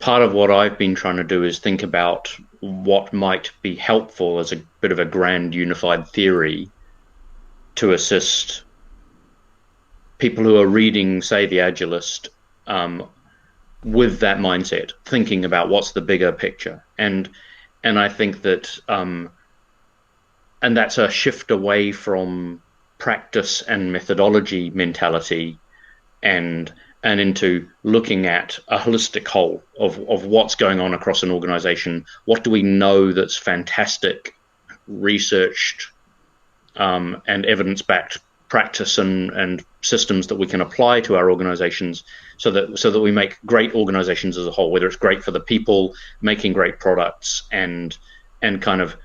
part of what I've been trying to do is think about what might be helpful as a bit of a grand unified theory to assist people who are reading, say, The Agilist, with that mindset, thinking about what's the bigger picture. And I think that and that's a shift away from practice and methodology mentality and into looking at a holistic whole of what's going on across an organization. What do we know that's fantastic, researched, and evidence-backed practice and systems that we can apply to our organizations so that we make great organizations as a whole, whether it's great for the people, making great products, and kind of,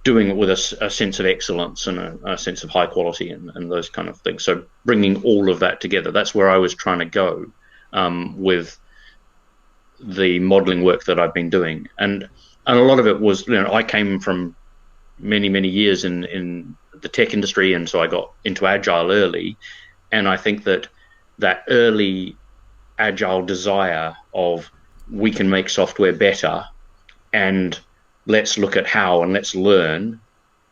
doing it with a sense of excellence and a sense of high quality and those kind of things. So bringing all of that together, that's where I was trying to go with the modeling work that I've been doing. And a lot of it was, I came from many years in the tech industry, and so I got into Agile early. And I think that early Agile desire of we can make software better and let's look at how and let's learn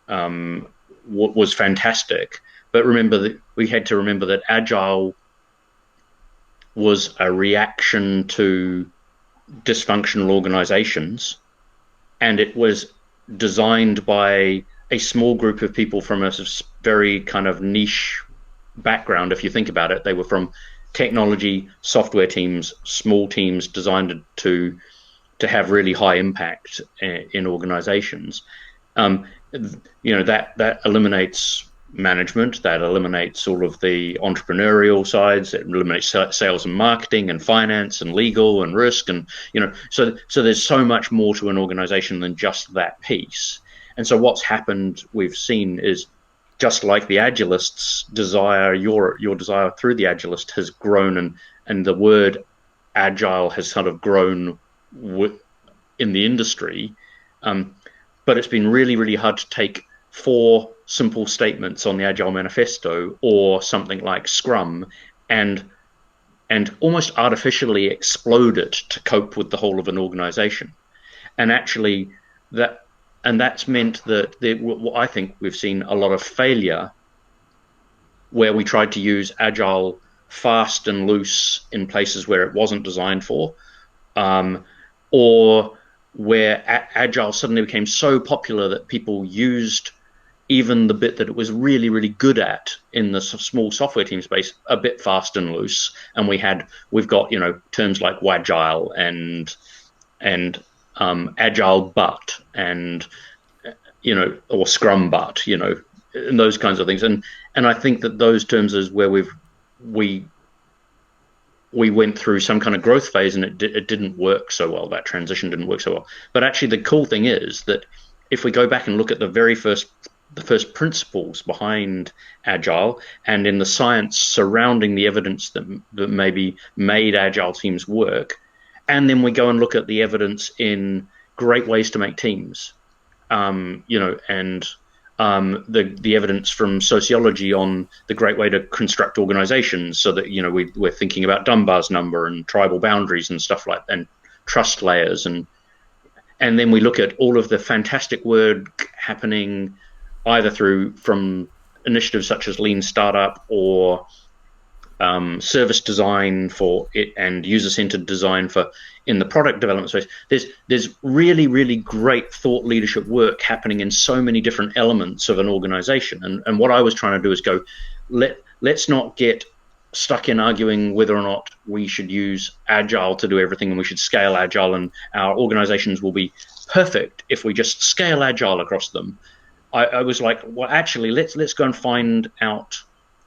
was fantastic. But we had to remember that Agile was a reaction to dysfunctional organizations, and it was designed by a small group of people from a very kind of niche background. If you think about it, they were from technology, software teams, small teams designed to have really high impact in organizations. That eliminates management, that eliminates all of the entrepreneurial sides, it eliminates sales and marketing and finance and legal and risk, and so there's so much more to an organization than just that piece. And so what's happened, we've seen, is just like the Agilists' desire, your desire through the Agilist has grown, and the word agile has sort of grown in the industry, but it's been really hard to take 4 simple statements on the Agile Manifesto or something like Scrum and almost artificially explode it to cope with the whole of an organization. And actually that's meant that I think we've seen a lot of failure where we tried to use Agile fast and loose in places where it wasn't designed for, or where Agile suddenly became so popular that people used even the bit that it was really good at in the small software team space a bit fast and loose. And we've got terms like Wagile and Agile but and or Scrum but and those kinds of things. And I think that those terms is where we went through some kind of growth phase, and it didn't work so well. That transition didn't work so well. But actually, the cool thing is that if we go back and look at the first principles behind Agile, and in the science surrounding the evidence that maybe made Agile teams work, and then we go and look at the evidence in great ways to make teams, the evidence from sociology on the great way to construct organizations, so that we're thinking about Dunbar's number and tribal boundaries and stuff like that, and trust layers, and then we look at all of the fantastic work happening either from initiatives such as Lean Startup or service design for it and user-centered design for in the product development space. There's really great thought leadership work happening in so many different elements of an organization. And what I was trying to do is go, let's not get stuck in arguing whether or not we should use Agile to do everything and we should scale Agile and our organizations will be perfect if we just scale Agile across them. I was like, well, actually, let's go and find out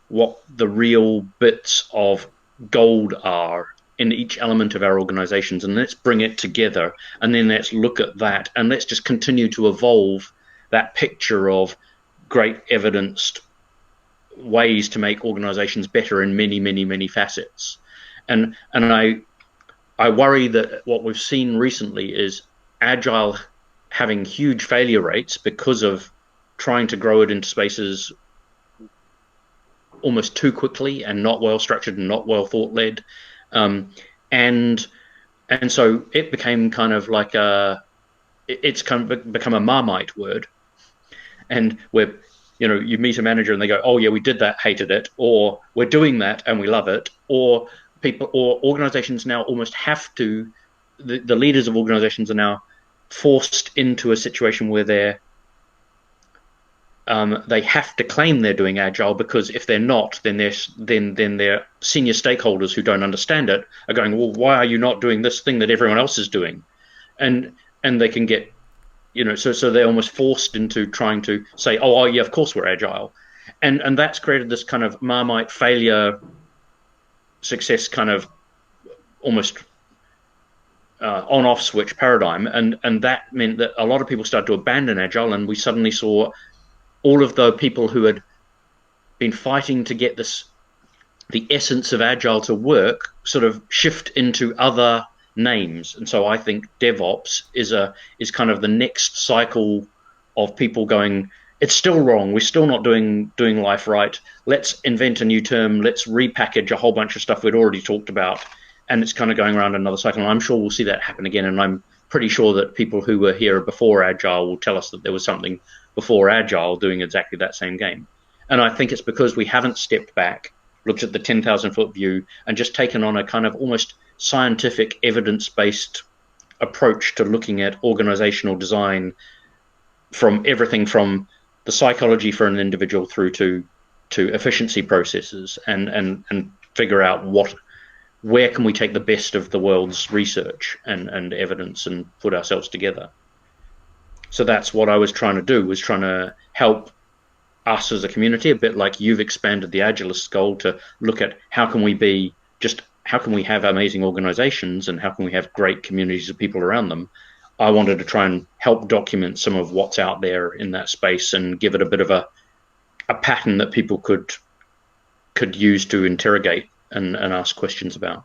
what the real bits of gold are in each element of our organizations, and let's bring it together, and then let's look at that, and let's just continue to evolve that picture of great evidenced ways to make organizations better in many facets. And I worry that what we've seen recently is Agile having huge failure rates because of trying to grow it into spaces almost too quickly and not well structured and not well thought led, and And so it became kind of like it's kind of become a Marmite word. And where, you meet a manager and they go, oh yeah, we did that, hated it, or we're doing that and we love it, or people or organizations now almost have to, the leaders of organizations are now forced into a situation where they have to claim they're doing agile, because if they're not, then their senior stakeholders who don't understand it are going, well, why are you not doing this thing that everyone else is doing? And they can get, so they're almost forced into trying to say, oh yeah, of course we're agile. And that's created this kind of Marmite failure success kind of almost on off switch paradigm. And that meant that a lot of people started to abandon agile, and we suddenly saw all of the people who had been fighting to get the essence of agile to work sort of shift into other names. And so I think DevOps is kind of the next cycle of people going, it's still wrong, we're still not doing life right, let's invent a new term, let's repackage a whole bunch of stuff we'd already talked about. And it's kind of going around another cycle, and I'm sure we'll see that happen again. And I'm pretty sure that people who were here before agile will tell us that there was something before agile doing exactly that same game. And I think it's because we haven't stepped back, looked at the 10,000-foot view, and just taken on a kind of almost scientific, evidence-based approach to looking at organizational design, from everything from the psychology for an individual through to efficiency processes, and figure out where can we take the best of the world's research and evidence and put ourselves together. So that's what I was trying to do, was trying to help us as a community, a bit like you've expanded the Agilist goal to look at how can we have amazing organizations and how can we have great communities of people around them. I wanted to try and help document some of what's out there in that space and give it a bit of a pattern that people could use to interrogate and ask questions about.